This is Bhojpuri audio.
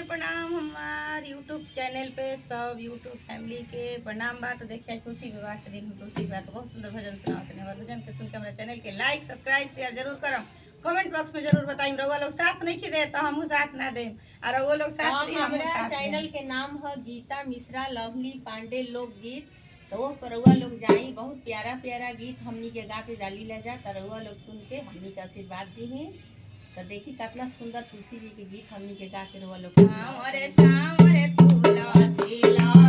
से प्रणाम। हमार यूट्यूब चैनल पे सब यूट्यूब फैमिली के प्रणाम बा। तो देखिए तुलसी विवाह के दिन तुलसी विवाह के बहुत सुंदर भजन सुनाते हैं। भजन के सुन के हमारे चैनल के लाइक सब्सक्राइब शेयर जरूर करम। कमेंट बॉक्स में जरूर बताइम। रउआ लोग साथ नहीं खिदे तो हमहू साथ ना देम और रउआ लोग साथ दी हमहू हमारा साथ चैनल देम। के नाम है गीता मिश्रा लवली पांडे लोकगीत। तो वो पर रउआ लोग जाई, बहुत प्यारा प्यारा गीत हमनी के गा के डाली ले जा। तो रउआ लोग सुन के हमनी के आशीर्वाद दी। तो देखी कितना सुंदर तुलसी जी के गीत हमनी के गा के रउआ लोग सामरे सामरे तुलसी ला